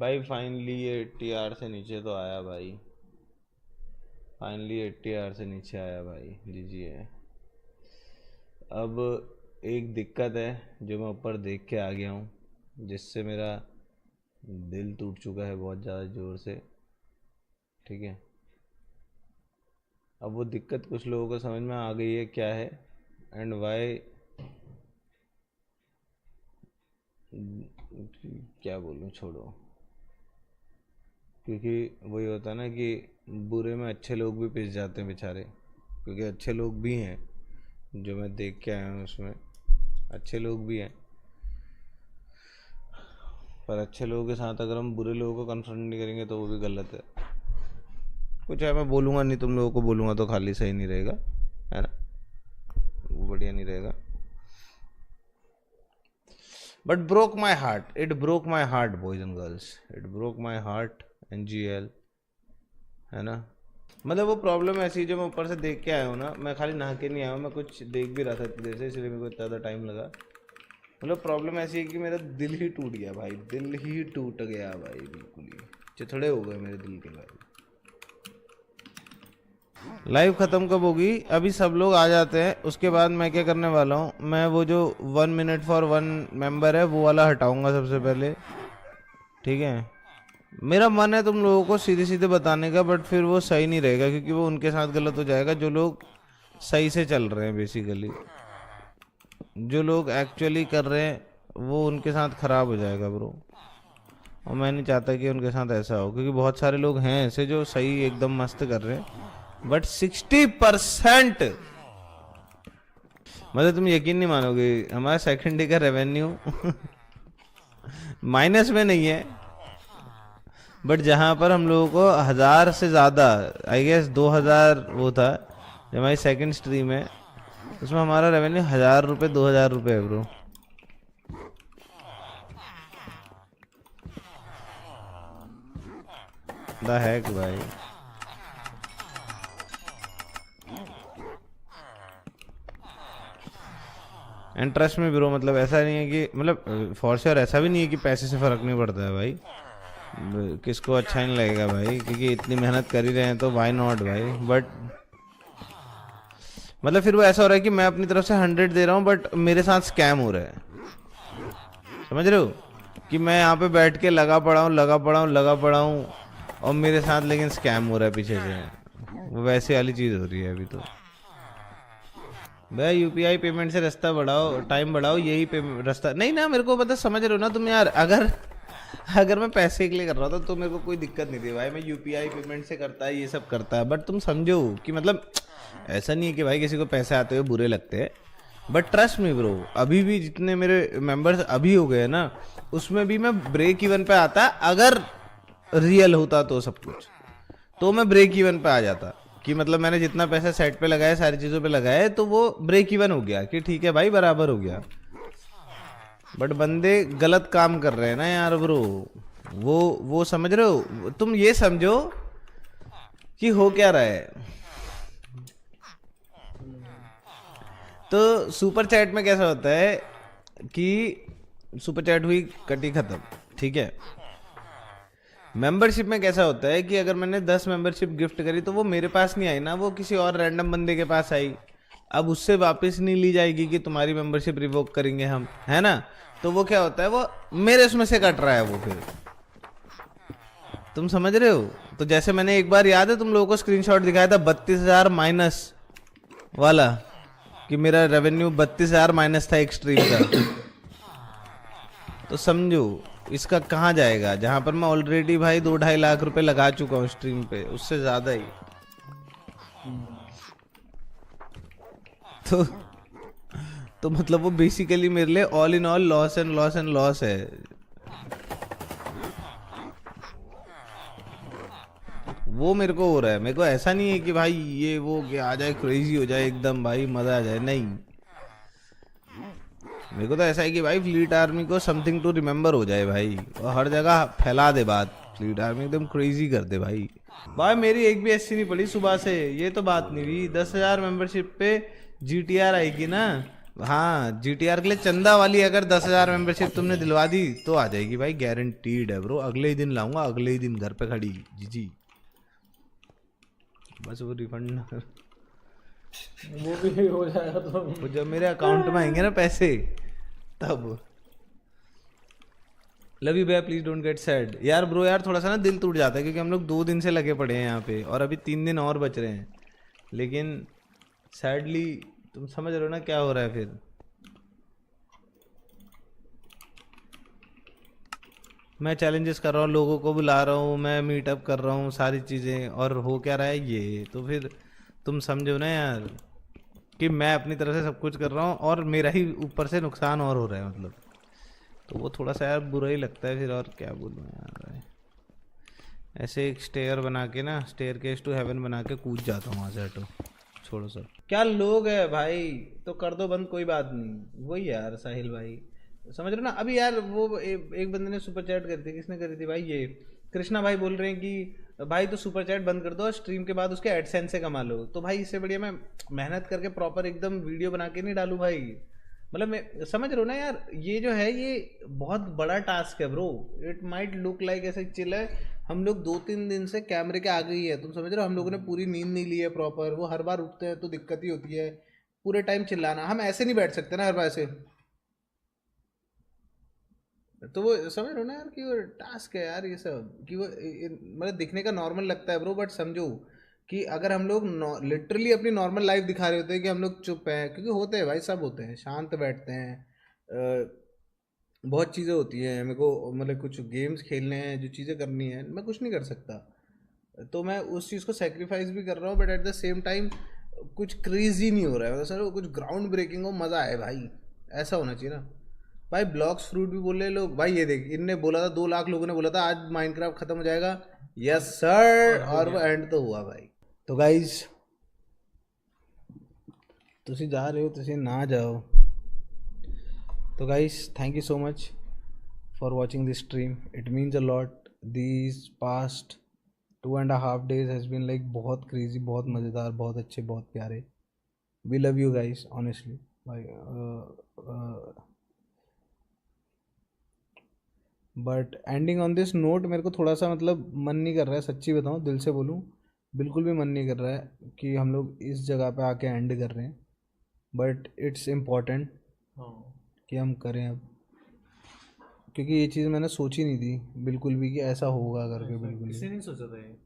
भाई फाइनली ये 80 आर से नीचे तो आया भाई। फाइनली 80 आर से नीचे आया भाई। लीजिए। अब एक दिक्कत है जो मैं ऊपर देख के आ गया हूँ, जिससे मेरा दिल टूट चुका है बहुत ज़्यादा ज़ोर से। ठीक है। अब वो दिक्कत कुछ लोगों को समझ में आ गई है क्या है एंड वाई। क्या बोलूँ, छोड़ो। क्योंकि वही होता है ना कि बुरे में अच्छे लोग भी पिस जाते हैं बेचारे। क्योंकि अच्छे लोग भी हैं जो मैं देख के आया हूँ, उसमें अच्छे लोग भी हैं। पर अच्छे लोगों के साथ अगर हम बुरे लोगों को कन्फ्रंट नहीं करेंगे तो वो भी गलत है। कुछ है, मैं बोलूँगा नहीं, तुम लोगों को बोलूँगा तो खाली सही नहीं रहेगा, है ना। वो बढ़िया नहीं रहेगा। But broke my heart, it broke my heart boys and girls, it broke my heart NGL, है ना। मतलब वो प्रॉब्लम ऐसी जो मैं ऊपर से देख के आया हूँ ना, मैं खाली नहा के नहीं आया हूँ, मैं कुछ देख भी रहा था इतनी देर से, इसलिए मेरे को इतना ज़्यादा टाइम लगा। मतलब प्रॉब्लम ऐसी है कि मेरा दिल ही टूट गया भाई, दिल ही टूट गया भाई, बिल्कुल ही चिथड़े हो गए मेरे दिल के भाई। लाइव ख़त्म कब होगी? अभी सब लोग आ जाते हैं उसके बाद मैं क्या करने वाला हूँ, मैं वो जो 1 मिनट फॉर 1 मेंबर है वो वाला हटाऊंगा सबसे पहले। ठीक है। मेरा मन है तुम लोगों को सीधे सीधे बताने का, बट फिर वो सही नहीं रहेगा क्योंकि वो उनके साथ गलत हो जाएगा जो लोग सही से चल रहे हैं। बेसिकली जो लोग एक्चुअली कर रहे हैं वो उनके साथ खराब हो जाएगा ब्रो। और मैं नहीं चाहता कि उनके साथ ऐसा हो, क्योंकि बहुत सारे लोग हैं ऐसे जो सही एकदम मस्त कर रहे हैं, बट 60%, मतलब तुम यकीन नहीं मानोगे, हमारा सेकंड डे का रेवेन्यू माइनस में नहीं है, बट जहां पर हम लोगों को 1000 से ज़्यादा, आई गेस 2000 वो था जो हमारी सेकंड स्ट्रीम है, उसमें हमारा रेवेन्यू 1000 रुपये 2000 रुपये है ब्रो। द हैक भाई। एंड ट्रस्ट में ब्रो, मतलब ऐसा नहीं है कि, मतलब फॉर श्योर ऐसा भी नहीं है कि पैसे से फ़र्क नहीं पड़ता है भाई। किसको अच्छा नहीं लगेगा भाई, क्योंकि इतनी मेहनत कर ही रहे हैं तो वाई नॉट भाई। बट मतलब फिर वो ऐसा हो रहा है कि मैं अपनी तरफ से 100 दे रहा हूँ बट मेरे साथ स्कैम हो रहा है। समझ रहे हो कि मैं यहाँ पे बैठ के लगा पड़ा हूँ और मेरे साथ लेकिन स्कैम हो रहा है पीछे से। वो वैसे वाली चीज़ हो रही है अभी तो। भाई UPI पेमेंट से रास्ता बढ़ाओ, टाइम बढ़ाओ, यही रास्ता नहीं ना। मेरे को मतलब समझ रहे हो ना तुम यार, अगर अगर मैं पैसे के लिए कर रहा था तो मेरे को कोई दिक्कत नहीं थी भाई, मैं UPI पेमेंट से करता है, ये सब करता है। बट तुम समझो कि मतलब ऐसा नहीं है कि भाई किसी को पैसे आते हुए बुरे लगते हैं। बट ट्रस्ट मी ब्रो, अभी भी जितने मेरे मेंबर्स अभी हो गए ना, उसमें भी मैं ब्रेक इवन पे आता। अगर रियल होता तो सब कुछ, तो मैं ब्रेक इवन पे आ जाता कि मतलब मैंने जितना पैसा सेट पे लगाया, सारी चीज़ों पे लगाया, तो वो ब्रेक इवन हो गया कि ठीक है भाई बराबर हो गया। बट बंदे गलत काम कर रहे हैं ना यार ब्रो। वो समझ रहे हो, तुम ये समझो कि हो क्या रहा है। तो सुपर चैट में कैसा होता है कि सुपर चैट हुई, कटी, खत्म। ठीक है। मेंबरशिप में कैसा होता है कि अगर मैंने 10 मेंबरशिप गिफ्ट करी तो वो मेरे पास नहीं आई ना, वो किसी और रैंडम बंदे के पास आई। अब उससे वापस नहीं ली जाएगी कि तुम्हारी मेंबरशिप रिवोक करेंगे हम, है ना। तो वो क्या होता है, वो मेरे उसमें से कट रहा है वो। फिर तुम समझ रहे हो। तो जैसे मैंने एक बार, याद है तुम लोगों को स्क्रीनशॉट दिखाया था 32,000 माइनस वाला, कि मेरा रेवेन्यू 32,000 माइनस था एक स्ट्रीम का। तो समझो इसका कहाँ जाएगा, जहां पर मैं ऑलरेडी भाई 2-2.5 लाख रुपए लगा चुका हूँ स्ट्रीम पे, उससे ज्यादा ही। तो तो मतलब वो बेसिकली मेरे लिए all in all loss and loss and loss है। वो मेरे को हो रहा है। मेरे को ऐसा नहीं है कि भाई ये वो कि आ जाए क्रेजी हो जाए एकदम भाई मजा आ जाए, नहीं। मेरे को तो ऐसा है कि भाई फ्लीट आर्मी को समथिंग टू रिमेम्बर हो जाए भाई, और हर जगह फैला दे बात, फ्लीट आर्मी एकदम क्रेजी कर दे भाई। भाई मेरी एक भी SC नहीं पड़ी सुबह से, ये तो बात नहीं हुई। 10,000 मेंबरशिप पे GTR आएगी ना हाँ GTR के लिए चंदा वाली अगर 10,000 मेंबरशिप तुमने दिलवा दी तो आ जाएगी भाई, गारंटीड है ब्रो। अगले ही दिन लाऊंगा, अगले ही दिन घर पे खड़ी जी। बस वो रिफंड ना कर, वो भी हो जाएगा तो वो जब मेरे अकाउंट में आएंगे ना पैसे तब। लव यू भैया, प्लीज डोंट गेट सैड। यार ब्रो यार थोड़ा सा ना दिल टूट जाता है क्योंकि हम लोग 2 दिन से लगे पड़े हैं यहाँ पे और अभी 3 दिन और बच रहे हैं, लेकिन सैडली तुम समझ रहे हो ना क्या हो रहा है फिर। मैं चैलेंजेस कर रहा हूँ, लोगों को बुला रहा हूँ, मैं मीटअप कर रहा हूँ, सारी चीज़ें, और हो क्या रहा है ये, तो फिर तुम समझो ना यार कि मैं अपनी तरफ से सब कुछ कर रहा हूँ और मेरा ही ऊपर से नुकसान और हो रहा है मतलब। तो वो थोड़ा सा यार बुरा ही लगता है फिर, और क्या बोलूँ यार। ऐसे एक स्टेयर बना के ना, स्टेयर केस टू हेवन बना के कूद जाता हूँ वहाँ से। हटो छोड़ो सब, क्या लोग है भाई, तो कर दो बंद, कोई बात नहीं। वही यार साहिल भाई, समझ रहे हो ना। अभी यार वो एक बंदे ने सुपर चैट करी थी, किसने करी थी भाई, ये कृष्णा भाई बोल रहे हैं कि भाई तो सुपर चैट बंद कर दो और स्ट्रीम के बाद उसके एडसेंस से कमा लो। तो भाई इससे बढ़िया मैं मेहनत करके प्रॉपर एकदम वीडियो बना के नहीं डालूँ भाई। मतलब मैं समझ रहा हूँ ना यार, ये जो है ये बहुत बड़ा टास्क है bro. It might look like ऐसे चिल है, हम लोग 2-3 दिन से कैमरे के आगे ही है, तुम समझ रहे हो। हम लोगों ने पूरी नींद नहीं ली है प्रॉपर, वो हर बार उठते हैं तो दिक्कत ही होती है। पूरे टाइम चिल्लाना, हम ऐसे नहीं बैठ सकते ना हर बार ऐसे। तो वो समझ रहे हो ना यार कि वो टास्क है यार ये सब, कि वो मतलब दिखने का नॉर्मल लगता है ब्रो, बट समझो कि अगर हम लोग लिटरली अपनी नॉर्मल लाइफ दिखा रहे होते हैं कि हम लोग चुप हैं, क्योंकि होते हैं भाई, सब होते हैं, शांत बैठते हैं, बहुत चीज़ें होती हैं मेरे को, मतलब कुछ गेम्स खेलने हैं, जो चीज़ें करनी है, मैं कुछ नहीं कर सकता। तो मैं उस चीज़ को सेक्रीफाइस भी कर रहा हूँ, but at the same time कुछ क्रेजी नहीं हो रहा है, मतलब सर कुछ ग्राउंड ब्रेकिंग हो, मज़ा आए भाई, ऐसा होना चाहिए ना भाई। ब्लॉक्स फ्रूट भी बोल रहे हैं लोग भाई, ये देख इनने बोला था 2 लाख लोगों ने बोला था आज माइनक्राफ्ट खत्म हो जाएगा, यस सर, और हो और वो गया। एंड तो हुआ भाई। तो गाइज तुसी जा रहे हो, तुसी ना जाओ। तो guys thank you so much for watching this stream. It means a lot. These past 2.5 days has been like बहुत crazy, बहुत मज़ेदार, बहुत अच्छे, बहुत प्यारे। We love you guys honestly. But ending on this note मेरे को थोड़ा सा मतलब मन नहीं कर रहा है, सच्ची बताऊँ, दिल से बोलूँ, बिल्कुल भी मन नहीं कर रहा है कि हम लोग इस जगह पे आके एंड कर रहे हैं। बट इट्स इम्पॉर्टेंट कि हम करें अब, क्योंकि ये चीज़ मैंने सोची नहीं थी बिल्कुल भी कि ऐसा होगा करके, बिल्कुल किसी भी। नहीं सोचा था ये।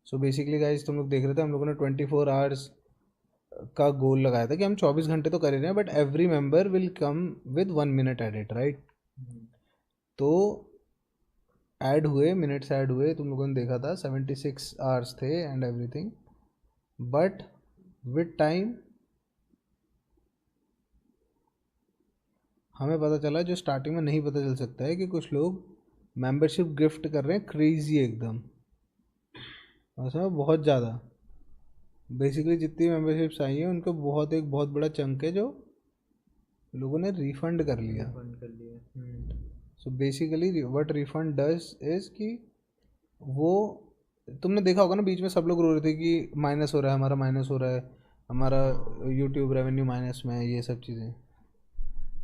सो बेसिकली गाइज तुम लोग देख रहे थे, हम लोगों ने 24 आवर्स का गोल लगाया था कि हम 24 घंटे तो कर ही रहे हैं, but every member will come with 1 minute edit, right. तो ऐड हुए, मिनट्स ऐड हुए, तुम लोगों ने देखा था 76 आवर्स थे and everything. But with time हमें पता चला, जो स्टार्टिंग में नहीं पता चल सकता है, कि कुछ लोग मेंबरशिप गिफ्ट कर रहे हैं क्रेजी एकदम, उसमें बहुत ज़्यादा। बेसिकली जितनी मेंबरशिप्स आई हैं उनको बहुत एक बहुत बड़ा चंक है जो लोगों ने रिफंड कर लिया। बंद कर लिए। So basically what refund does is कि वो, तुमने देखा होगा ना बीच में सब लोग रो रहे थे कि माइनस हो रहा है हमारा, माइनस हो रहा है हमारा, यूट्यूब रेवेन्यू माइनस में है, ये सब चीज़ें।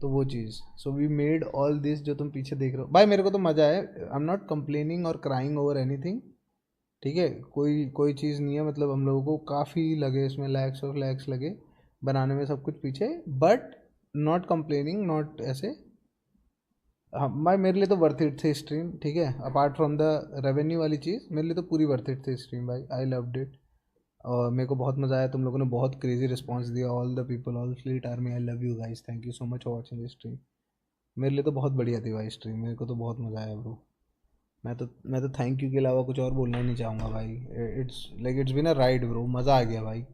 तो वो चीज़, so we made all this जो तुम पीछे देख रहे हो भाई, मेरे को तो मज़ा है। आई एम नॉट कंप्लेनिंग और क्राइंग ओवर एनीथिंग, ठीक है, कोई चीज़ नहीं है, मतलब हम लोगों को काफ़ी लगे इसमें, लैक्स ऑफ लैक्स लगे बनाने में सब कुछ पीछे, बट नॉट कंप्लेनिंग, नॉट ऐसे। हाँ भाई मेरे लिए तो वर्थ इट थी स्ट्रीम, ठीक है, अपार्ट फ्रॉम द रेवेन्यू वाली चीज़, मेरे लिए तो पूरी वर्थ इट थी स्ट्रीम भाई, आई लव्ड इट। और मेरे को बहुत मज़ा आया, तुम लोगों ने बहुत क्रेजी रिस्पॉन्स दिया, all the people, all fleet army, I love you guys, thank you so much for watching this stream. मेरे लिए तो बहुत बढ़िया थी भाई स्ट्रीम, मेरे को तो बहुत मज़ा आया ब्रो। मैं तो थैंक यू के अलावा कुछ और बोलना ही नहीं चाहूँगा भाई। It's been a ride bro, मज़ा आ गया भाई।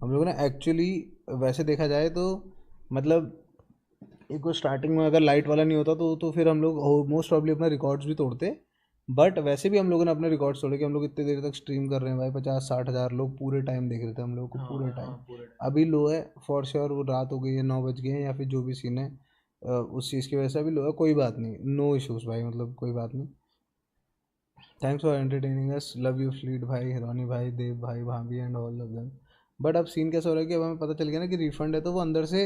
हम लोगों ने एक्चुअली, वैसे देखा जाए तो मतलब एक वो स्टार्टिंग में अगर लाइट वाला नहीं होता तो फिर हम लोग मोस्ट प्रॉब्ली अपना रिकॉर्ड्स भी तोड़ते। बट वैसे भी हम लोगों ने अपने रिकॉर्ड्स तोड़े कि हम लोग इतने देर तक स्ट्रीम कर रहे हैं भाई, 50-60 हज़ार लोग पूरे टाइम देख रहे थे हम लोग को, पूरे टाइम। पूरे अभी लो है फॉर श्योर, वो रात हो गई है, 9 बज गए हैं, या फिर जो भी सीन है उस चीज़ की वजह से अभी लो है, कोई बात नहीं, नो इश्यूज़ भाई, मतलब कोई बात नहीं। Thanks for entertaining us, love you fleet भाई, हिरोनी भाई, देव भाई, भाभी and all of them. But अब सीन कैसा हो रहा है कि अब हमें पता चल गया ना कि रिफंड है, तो वो अंदर से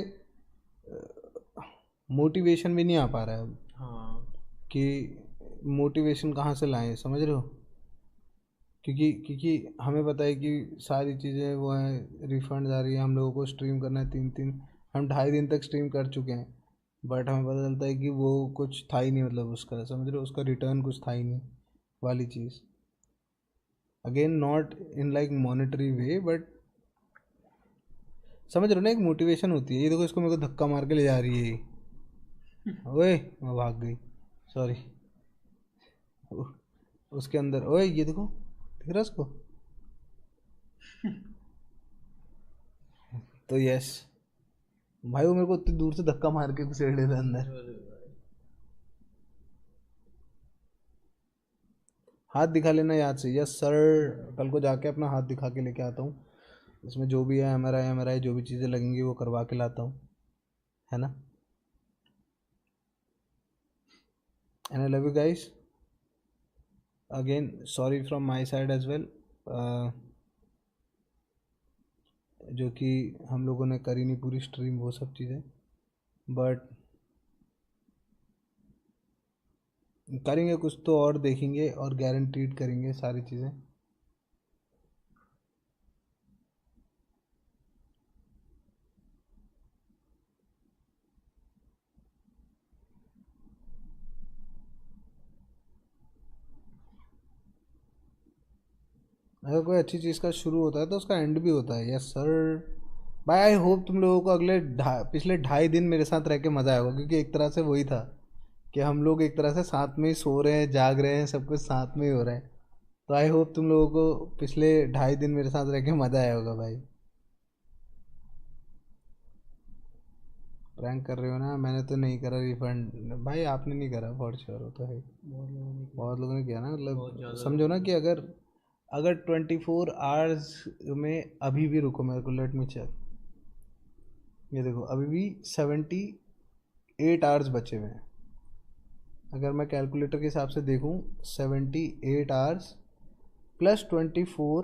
मोटिवेशन भी नहीं आ पा रहा है अब हाँ कि मोटिवेशन कहाँ से लाएं, समझ रहे हो? क्योंकि हमें पता है कि सारी चीज़ें वो हैं, रिफंड आ रही है, हम लोगों को स्ट्रीम करना है 3-3, हम 2.5 दिन तक स्ट्रीम कर चुके हैं, बट हमें पता चलता है कि वो कुछ था ही नहीं, मतलब उसका, समझ रहे हो, उसका रिटर्न कुछ था ही नहीं वाली चीज़। Again not in like monetary way, but समझ रहे हो ना, एक मोटिवेशन होती है। ये देखो, इसको मेरे को धक्का मार के ले जा रही है ये। ओए मैं भाग गई, सॉरी। उसके अंदर, ओए ये देखो, दिख रहा है उसको? तो यस भाई, वो मेरे को इतनी दूर से धक्का मार के घुसेड़ देता अंदर। अरे भाई हाथ दिखा लेना याद से। यस सर, कल को जाके अपना हाथ दिखा के लेके आता हूँ, इसमें जो भी है MRI जो भी चीज़ें लगेंगी वो करवा के लाता हूँ, है ना? And I love you guys again, sorry from my side as well, जो कि हम लोगों ने करी नहीं पूरी स्ट्रीम वो सब चीज़ें, बट करेंगे कुछ तो और देखेंगे और गारंटीड करेंगे सारी चीज़ें। अगर कोई अच्छी चीज़ का शुरू होता है तो उसका एंड भी होता है। यस सर भाई, आई होप तुम लोगों को पिछले 2.5 दिन मेरे साथ रह के मज़ा आएगा, क्योंकि एक तरह से वही था कि हम लोग एक तरह से साथ में ही सो रहे हैं, जाग रहे हैं, सब कुछ साथ में ही हो रहा है। तो आई होप तुम लोगों को पिछले 2.5 दिन मेरे साथ रह के मज़ा आया होगा भाई। प्रैंक कर रहे हो ना? मैंने तो नहीं करा रिफंड भाई, आपने नहीं करा फॉर श्योर, हो तो है। बहुत लोगों ने किया, बहुत लोगों ने किया ना, बहुत मतलब ज़्यादा समझो ना लोगों कि अगर अगर 24 आवर्स में अभी भी, रुको मेरे को लेट मी चेक, ये देखो अभी भी 78 आवर्स बचे हुए हैं। अगर मैं कैलकुलेटर के हिसाब से देखूं, 78 आवर्स +24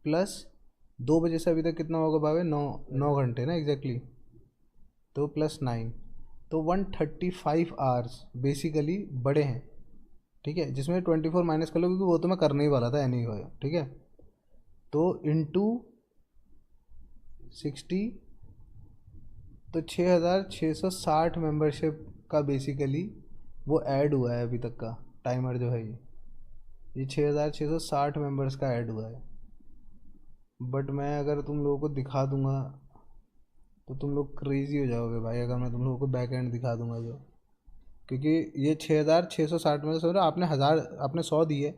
प्लस 2 बजे से अभी तक कितना होगा भावे? 9 घंटे ना एग्जैक्टली, तो +9, तो 135 आवर्स बेसिकली बड़े हैं, ठीक है, जिसमें 24 माइनस कर लो क्योंकि वो तो मैं करने ही वाला था एनी anyway, ठीक है, तो इंटू 60, तो 6,660 मेंबरशिप का बेसिकली वो ऐड हुआ है अभी तक का टाइमर जो है, ये 6,660 मेंबर्स का ऐड हुआ है। बट मैं अगर तुम लोगों को दिखा दूंगा तो तुम लोग क्रेजी हो जाओगे भाई, अगर मैं तुम लोगों को बैक एंड दिखा दूंगा तो, क्योंकि ये 6,660 में से आपने 1,000, आपने 100 दिए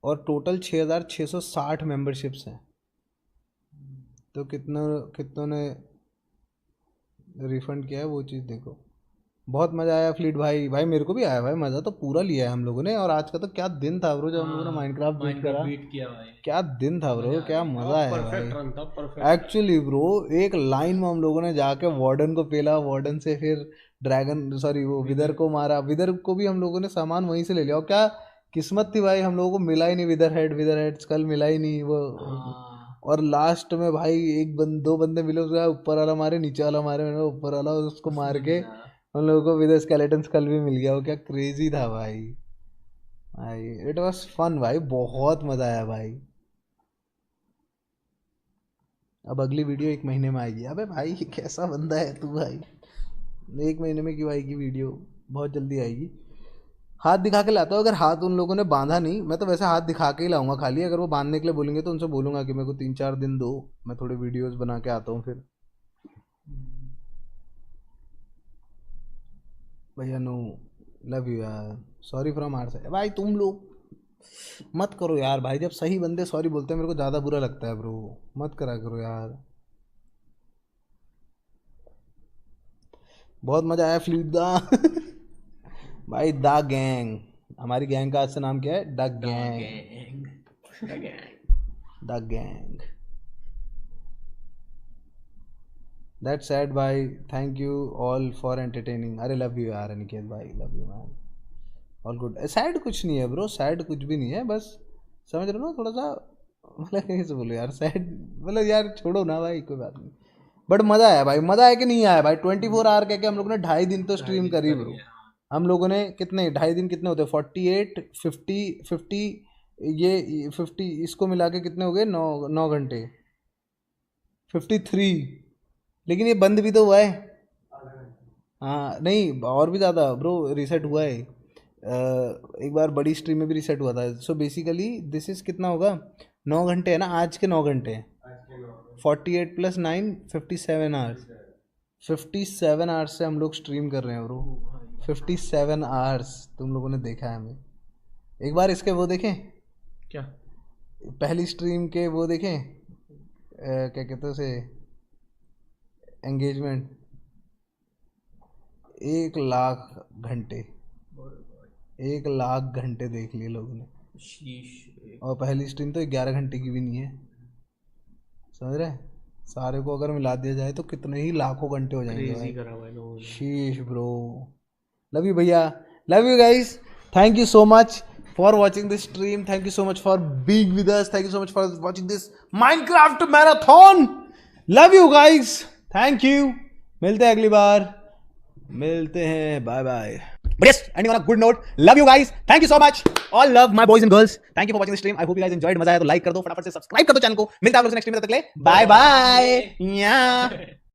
और टोटल 6,660 मेंबरशिप्स हैं, तो कितनों ने रिफंड किया है वो चीज़ देखो। बहुत मज़ा आया फ्लीट भाई, भाई मेरे को भी आया भाई, मज़ा तो पूरा लिया है हम लोगों ने। और आज का तो क्या दिन था ब्रो, जब हम लोगों ने माइनक्राफ्ट बीट करा, बीट किया भाई, क्या दिन था ब्रो, मजा आ क्या गई। मज़ा आया भाई। परफेक्ट रन था, परफेक्ट। एक्चुअली ब्रो, एक लाइन में हम लोगों ने जाके वार्डन को पेला, वार्डन से फिर ड्रैगन, सॉरी वो विदर को मारा, विदर को भी हम लोगों ने सामान वहीं से ले लिया। और क्या किस्मत थी भाई, हम लोगों को मिला ही नहीं विदर हेड स्कल मिला ही नहीं वो। हाँ और लास्ट में भाई दो बंदे मिले, उसका ऊपर वाला मारे, नीचे वाला मारे, मैंने ऊपर वाला, उसको मार उसमें के मजा आया। हम लोगों को विद स्केलेटन स्कल भी मिल गया। वो क्या क्रेजी था भाई, भाई इट वाज फन भाई, बहुत मजा आया भाई। अब अगली वीडियो 1 महीने में आएगी। अबे भाई कैसा बंदा है तू भाई, 1 महीने में क्यों आएगी वीडियो, बहुत जल्दी आएगी। हाथ दिखा के लाता हूँ, अगर हाथ उन लोगों ने बांधा नहीं, मैं तो वैसे हाथ दिखा के ही लाऊंगा खाली, अगर वो बांधने के लिए बोलेंगे तो उनसे बोलूंगा कि मेरे को 3-4 दिन दो, मैं थोड़े वीडियोस बना के आता हूँ फिर। भैया नो, लव यू यार, सॉरी फ्रॉम आवर साइड। भाई तुम लोग मत करो यार भाई, जब सही बंदे सॉरी बोलते हैं मेरे को ज़्यादा बुरा लगता है ब्रो, मत करा करो यार। बहुत मज़ा आया फ्लीट दा भाई द गैंग, हमारी गैंग का आज से नाम क्या है? The gang, the gang. That's sad भाई, thank you all for entertaining. अरे लव यू यार अनिकेत भाई, love you man, all good. Sad कुछ नहीं है ब्रो, सैड कुछ भी नहीं है, बस समझ रहे हो ना, थोड़ा सा मतलब कैसे बोलो यार, सैड मतलब यार छोड़ो ना भाई, कोई बात नहीं। बट मजा आया भाई, मजा आया कि नहीं आया भाई? 24 आवर कह के हम लोगों ने 2.5 दिन तो स्ट्रीम करी ब्रो। हम लोगों ने कितने 2.5 दिन कितने होते हैं? 48 50 ये 50 इसको मिला के कितने हो गए? 9 घंटे 53। लेकिन ये बंद भी तो हुआ है। हाँ नहीं, और भी ज़्यादा ब्रो रीसेट हुआ है। एक बार बड़ी स्ट्रीम में भी रीसेट हुआ था। सो बेसिकली दिस इज कितना होगा? 9 घंटे है ना, आज के 9 घंटे। 48 + 9 57 आवर्स। 57 आवर्स से हम लोग स्ट्रीम कर रहे हैं ब्रो। 57 आवर्स तुम लोगों ने देखा है हमें। एक बार इसके वो देखें, क्या? पहली स्ट्रीम के वो देखें, क्या कहते हैं उसे, एंगेजमेंट। 1 लाख घंटे, 1 लाख घंटे देख लिए लोगों ने। शीश। और पहली स्ट्रीम तो 11 घंटे की भी नहीं है, समझ रहे? सारे को अगर मिला दिया जाए तो कितने ही लाखों घंटे हो जाएंगे क्रेजी भाई। करा हुआ है लोगों ने। शीश ब्रो, लव यू भैया, love you guys, thank you so much for watching this stream, thank you so much for being with us, thank you so much for watching this Minecraft marathon. Love you guys, thank you, मिलते हैं अगली बार, मिलते हैं, bye bye. But yes, ending on a good note. Love you guys. Thank you so much. All love my boys and girls. Thank you for watching the stream. I hope you guys enjoyed. मजा आया तो like कर दो, फटाफट से subscribe कर दो channel को। मिलता है आप लोगों से नेक्स्ट वीडियो, तक के लिए बाय बाय।